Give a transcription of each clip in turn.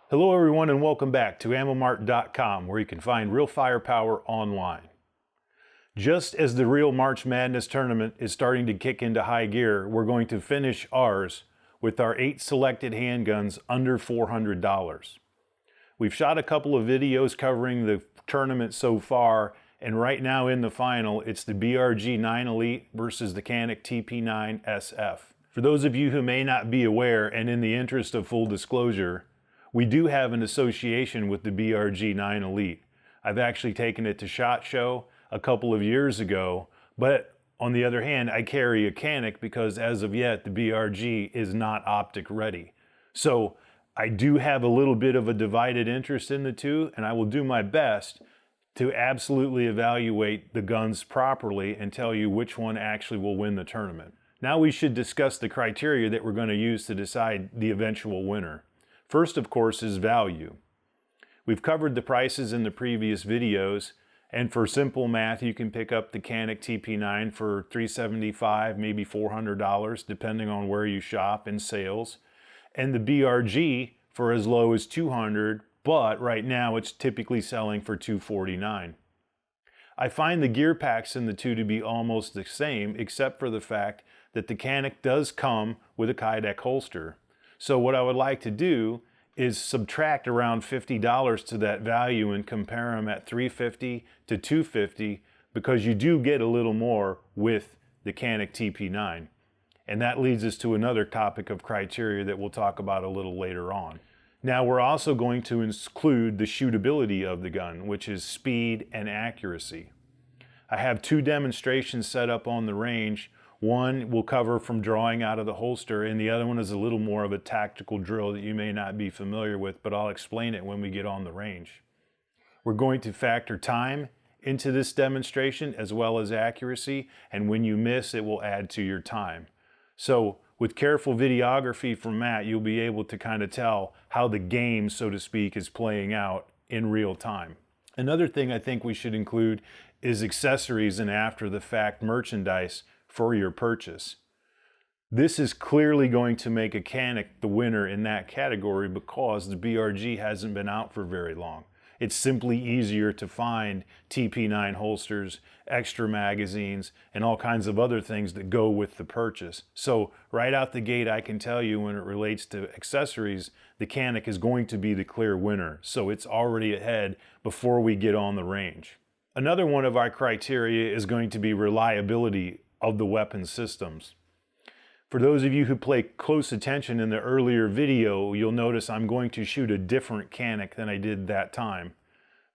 Hello everyone and welcome back to AmmoMart.com, where you can find real firepower online. Just as the real March Madness tournament is starting to kick into high gear, we're going to finish ours with our 8 selected handguns under $400. We've shot a couple of videos covering the tournament so far, and right now in the final it's the BRG 9 Elite versus the Canik TP9 SF. For those of you who may not be aware, and in the interest of full disclosure, we do have an association with the BRG 9 Elite. I've actually taken it to SHOT Show a couple of years ago, but on the other hand, I carry a Canik because as of yet, the BRG is not optic ready. So I do have a little bit of a divided interest in the two, and I will do my best to absolutely evaluate the guns properly and tell you which one actually will win the tournament. Now we should discuss the criteria that we're going to use to decide the eventual winner. First, of course, is value. We've covered the prices in the previous videos, and for simple math, you can pick up the Canik TP9 for $375, maybe $400, depending on where you shop in sales, and the BRG for as low as $200, but right now it's typically selling for $249. I find the gear packs in the two to be almost the same, except for the fact that the Canik does come with a Kydex holster. So what I would like to do is subtract around $50 to that value and compare them at $350 to $250, because you do get a little more with the Canik TP9. And that leads us to another topic of criteria that we'll talk about a little later on. Now we're also going to include the shootability of the gun, which is speed and accuracy. I have 2 demonstrations set up on the range. One will cover from drawing out of the holster, and the other one is a little more of a tactical drill that you may not be familiar with, but I'll explain it when we get on the range. We're going to factor time into this demonstration as well as accuracy, and when you miss, it will add to your time. So with careful videography from Matt, you'll be able to kind of tell how the game, so to speak, is playing out in real time. Another thing I think we should include is accessories and after the fact merchandise for your purchase. This is clearly going to make a Canik the winner in that category because the BRG hasn't been out for very long. It's simply easier to find TP9 holsters, extra magazines, and all kinds of other things that go with the purchase. So right out the gate, I can tell you when it relates to accessories, the Canik is going to be the clear winner. So it's already ahead before we get on the range. Another one of our criteria is going to be reliability of the weapon systems. For those of you who pay close attention in the earlier video, you'll notice I'm going to shoot a different Canik than I did that time.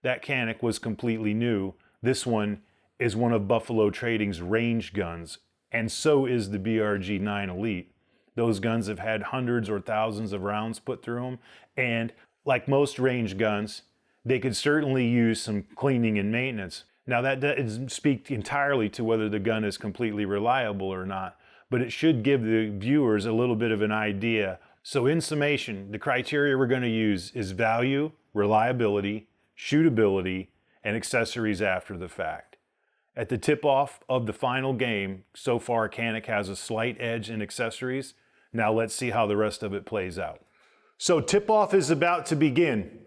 That Canik was completely new. This one is one of Buffalo Trading's range guns, and so is the BRG 9 Elite. Those guns have had hundreds or thousands of rounds put through them, and like most range guns, they could certainly use some cleaning and maintenance. Now that doesn't speak entirely to whether the gun is completely reliable or not, but it should give the viewers a little bit of an idea. So in summation, the criteria we're going to use is value, reliability, shootability, and accessories after the fact. At the tip-off of the final game, so far Canik has a slight edge in accessories. Now let's see how the rest of it plays out. So tip-off is about to begin.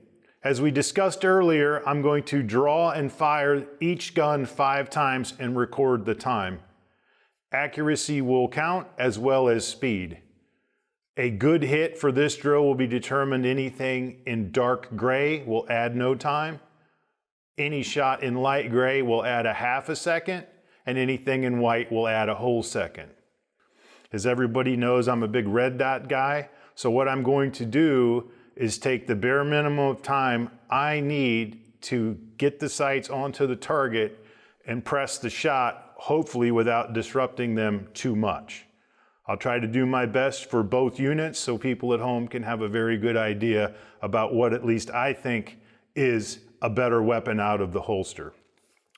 As we discussed earlier, I'm going to draw and fire each gun 5 times and record the time. Accuracy will count as well as speed. A good hit for this drill will be determined. Anything in dark gray will add no time. Any shot in light gray will add a half a second, and anything in white will add a whole second. As everybody knows, I'm a big red dot guy, so what I'm going to do is take the bare minimum of time I need to get the sights onto the target and press the shot, hopefully without disrupting them too much. I'll try to do my best for both units so people at home can have a very good idea about what at least I think is a better weapon out of the holster.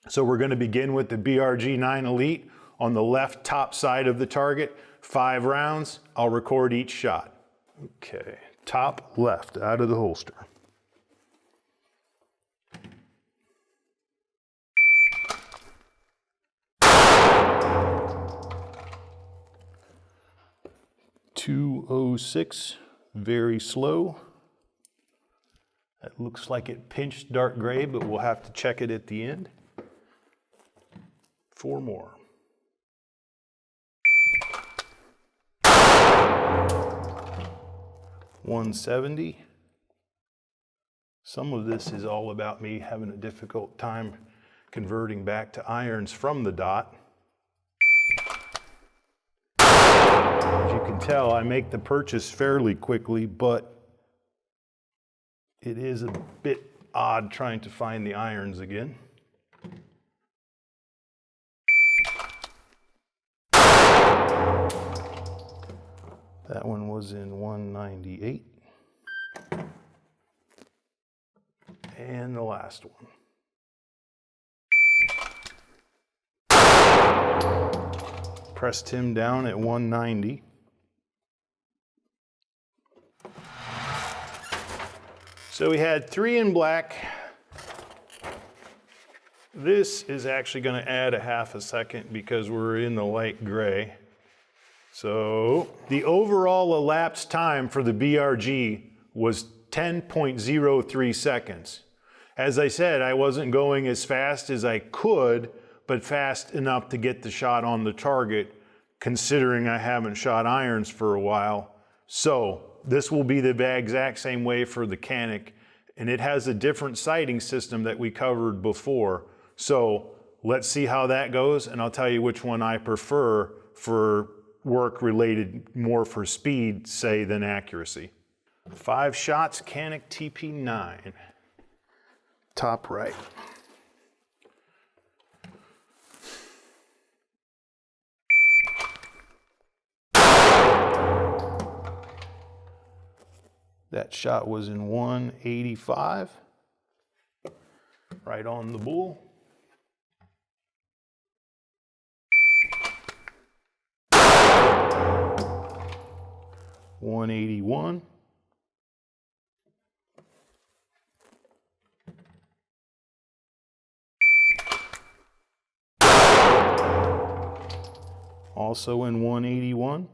So we're going to begin with the BRG 9 Elite on the left top side of the target. 5 rounds. I'll record each shot. Okay. Top left out of the holster. .206, very slow. That looks like it pinched dark gray, but we'll have to check it at the end. 4 more. $170. Some of this is all about me having a difficult time converting back to irons from the dot. As you can tell, I make the purchase fairly quickly, but it is a bit odd trying to find the irons again. That one was in 198. And the last one. Pressed him down at 190. So we had 3 in black. This is actually going to add a half a second because we're in the light gray. So the overall elapsed time for the BRG was 10.03 seconds. As I said, I wasn't going as fast as I could, but fast enough to get the shot on the target, considering I haven't shot irons for a while. So this will be the exact same way for the Canik, and it has a different sighting system that we covered before. So let's see how that goes, and I'll tell you which one I prefer for work related more for speed, say, than accuracy. 5 shots, Canik TP9. Top right. That shot was in 185. Right on the bull. $181. Also in 181.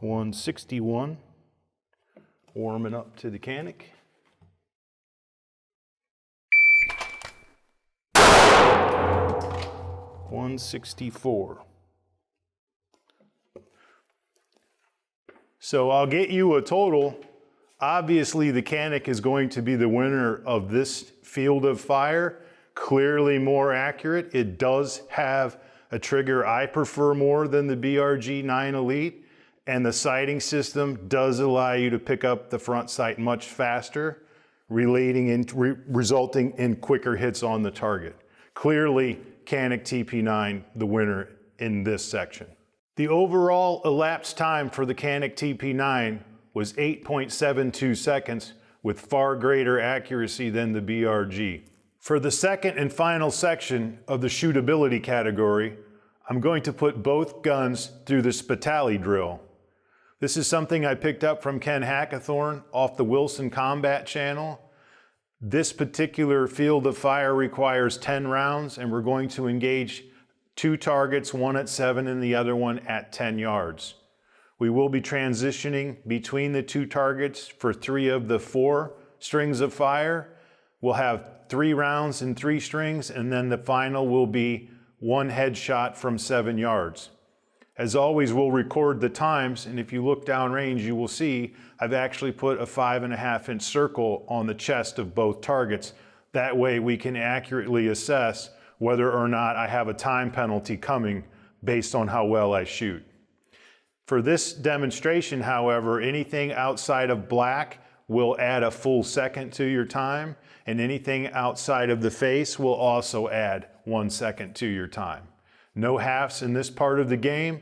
$161. Warming up to the Canik. $164. So I'll get you a total. Obviously the Canik is going to be the winner of this field of fire. Clearly more accurate. It does have a trigger I prefer more than the BRG 9 Elite, and the sighting system does allow you to pick up the front sight much faster, resulting in quicker hits on the target. Clearly Canik TP9 the winner in this section. The overall elapsed time for the Canik TP9 was 8.72 seconds with far greater accuracy than the BRG. For the second and final section of the shootability category, I'm going to put both guns through the Spitaly Drill. This is something I picked up from Ken Hackathorn off the Wilson Combat channel. This particular field of fire requires 10 rounds, and we're going to engage 2 targets, one at 7 and the other one at 10 yards. We will be transitioning between the 2 targets for 3 of the 4 strings of fire. We'll have 3 rounds and 3 strings, and then the final will be 1 headshot from 7 yards. As always, we'll record the times, and if you look downrange, you will see I've actually put a 5.5-inch circle on the chest of both targets. That way we can accurately assess whether or not I have a time penalty coming based on how well I shoot. For this demonstration, however, anything outside of black will add a full second to your time, and anything outside of the face will also add 1 second to your time. No halves in this part of the game,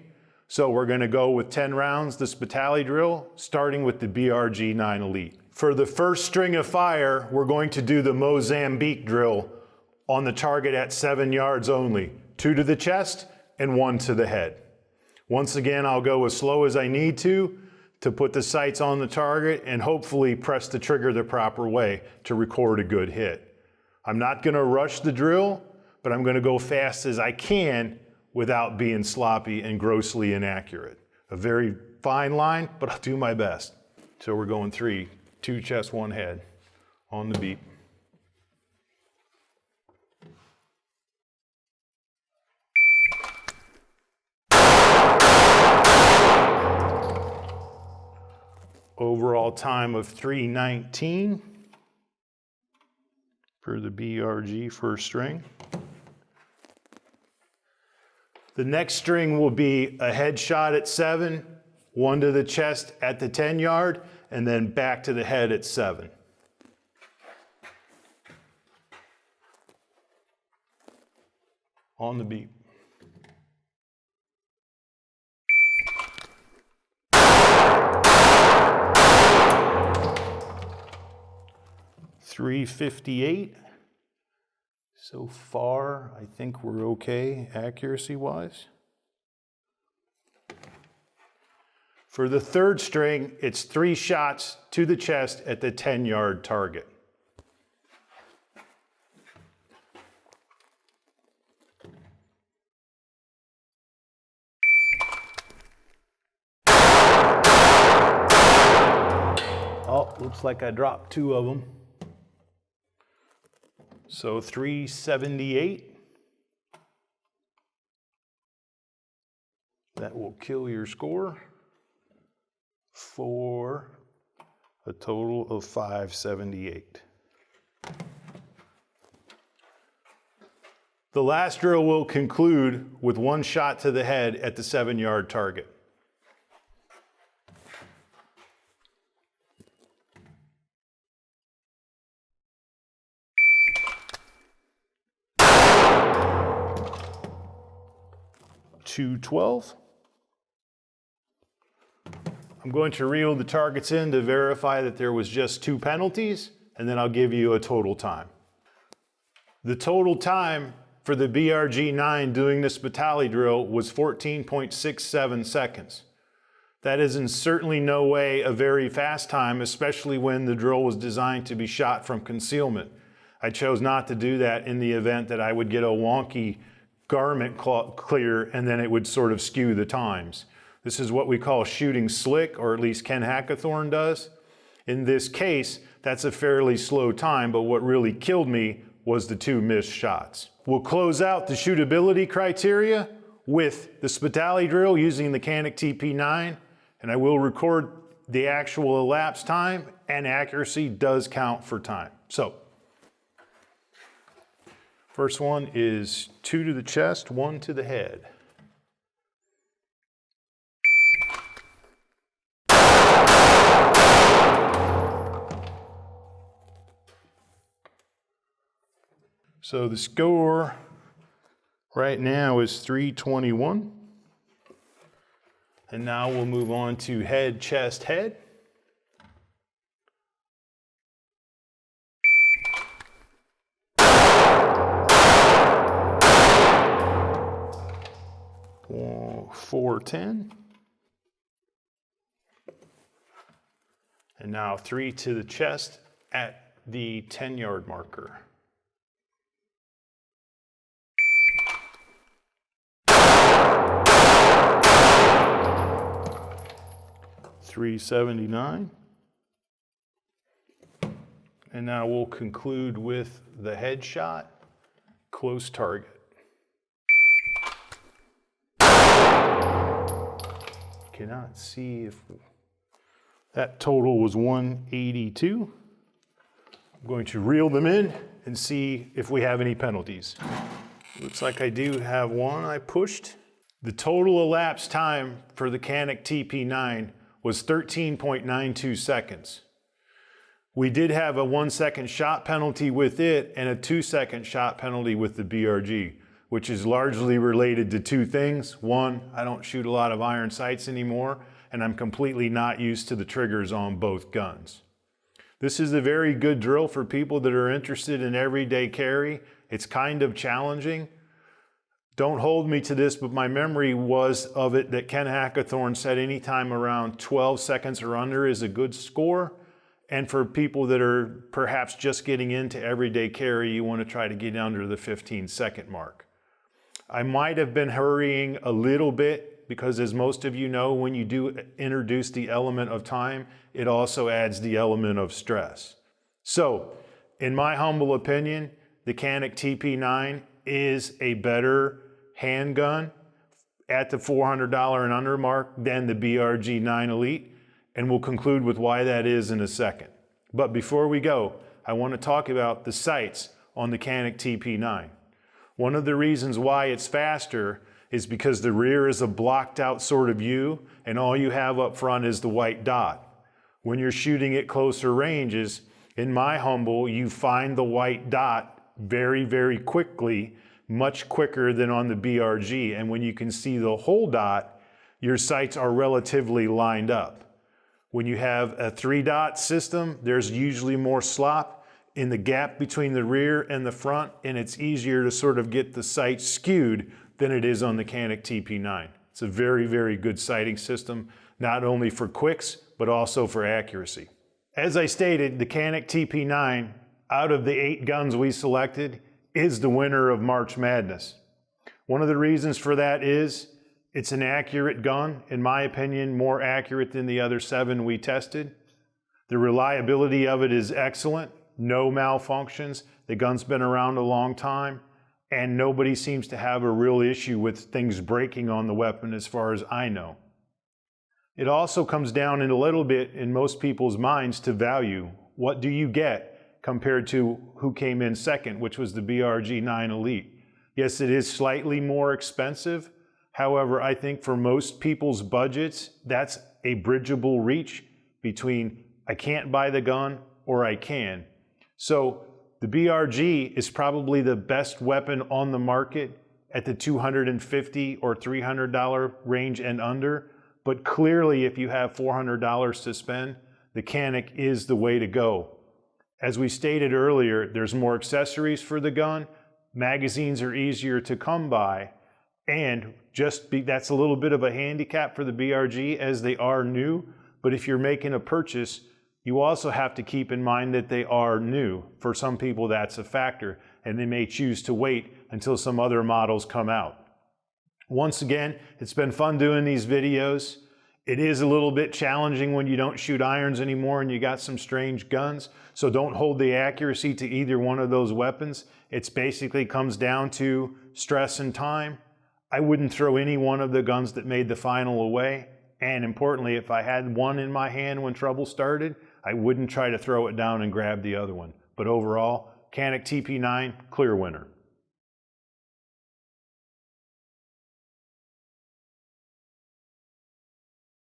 so we're going to go with 10 rounds, the Spitaly Drill, starting with the BRG 9 Elite. For the first string of fire, we're going to do the Mozambique drill on the target at 7 yards only, 2 to the chest and 1 to the head. Once again, I'll go as slow as I need to put the sights on the target and hopefully press the trigger the proper way to record a good hit. I'm not going to rush the drill, but I'm going to go fast as I can without being sloppy and grossly inaccurate. A very fine line, but I'll do my best. So we're going 3, 2 chest, 1 head on the beep. Overall time of 3:19 for the BRG first string. The next string will be a headshot at 7, 1 to the chest at the 10-yard, and then back to the head at 7. On the beat. .358. So far, I think we're okay accuracy-wise. For the third string, it's 3 shots to the chest at the 10-yard target. Oh, looks like I dropped 2 of them. So 378. That will kill your score for a total of 578. The last drill will conclude with 1 shot to the head at the 7-yard target. .212. I'm going to reel the targets in to verify that there was just 2 penalties, and then I'll give you a total time. The total time for the BRG-9 doing the Spitaly drill was 14.67 seconds. That is in certainly no way a very fast time, especially when the drill was designed to be shot from concealment. I chose not to do that in the event that I would get a wonky garment clear and then it would sort of skew the times. This is what we call shooting slick, or at least Ken Hackathorn does. In this case, that's a fairly slow time, but what really killed me was the 2 missed shots. We'll close out the shootability criteria with the Spitaly drill using the Canik TP9, and I will record the actual elapsed time, and accuracy does count for time. So, first one is 2 to the chest, 1 to the head. So the score right now is 321. And now we'll move on to head, chest, head. Oh, 410. And now 3 to the chest at the 10-yard marker. .379. And now we'll conclude with the headshot, close target. Cannot see if that total was 182. I'm going to reel them in and see if we have any penalties. Looks like I do have 1 I pushed. The total elapsed time for the Canik TP9 was 13.92 seconds. We did have a 1-second shot penalty with it and a 2-second shot penalty with the BRG, which is largely related to 2 things. 1, I don't shoot a lot of iron sights anymore, and I'm completely not used to the triggers on both guns. This is a very good drill for people that are interested in everyday carry. It's kind of challenging. Don't hold me to this, but my memory was of it that Ken Hackathorn said anytime around 12 seconds or under is a good score. And for people that are perhaps just getting into everyday carry, you want to try to get under the 15-second mark. I might have been hurrying a little bit because, as most of you know, when you do introduce the element of time, it also adds the element of stress. So, in my humble opinion, the Canik TP9 is a better handgun at the $400 and under mark than the BRG 9 Elite, and we'll conclude with why that is in a second. But before we go, I want to talk about the sights on the Canik TP9. One of the reasons why it's faster is because the rear is a blocked out sort of U, and all you have up front is the white dot. When you're shooting at closer ranges, in my humble, you find the white dot very, very quickly, much quicker than on the BRG. And when you can see the whole dot, your sights are relatively lined up. When you have a 3-dot system, there's usually more slop in the gap between the rear and the front, and it's easier to sort of get the sight skewed than it is on the Canik TP9. It's a very, very good sighting system, not only for quicks, but also for accuracy. As I stated, the Canik TP9, out of the 8 guns we selected, is the winner of March Madness. One of the reasons for that is it's an accurate gun, in my opinion, more accurate than the other 7 we tested. The reliability of it is excellent, no malfunctions. The gun's been around a long time, and nobody seems to have a real issue with things breaking on the weapon as far as I know. It also comes down in a little bit in most people's minds to value. What do you get compared to who came in second, which was the BRG 9 Elite? Yes, it is slightly more expensive. However, I think for most people's budgets, that's a bridgeable reach between I can't buy the gun or I can. So the BRG is probably the best weapon on the market at the $250 or $300 range and under. But clearly, if you have $400 to spend, the Canik is the way to go. As we stated earlier, there's more accessories for the gun, magazines are easier to come by, and that's a little bit of a handicap for the BRG as they are new. But if you're making a purchase, you also have to keep in mind that they are new. For some people, that's a factor, and they may choose to wait until some other models come out. Once again, it's been fun doing these videos. It is a little bit challenging when you don't shoot irons anymore and you got some strange guns, so don't hold the accuracy to either one of those weapons. It basically comes down to stress and time. I wouldn't throw any one of the guns that made the final away, and importantly, if I had one in my hand when trouble started, I wouldn't try to throw it down and grab the other one. But overall, Canik TP9, clear winner.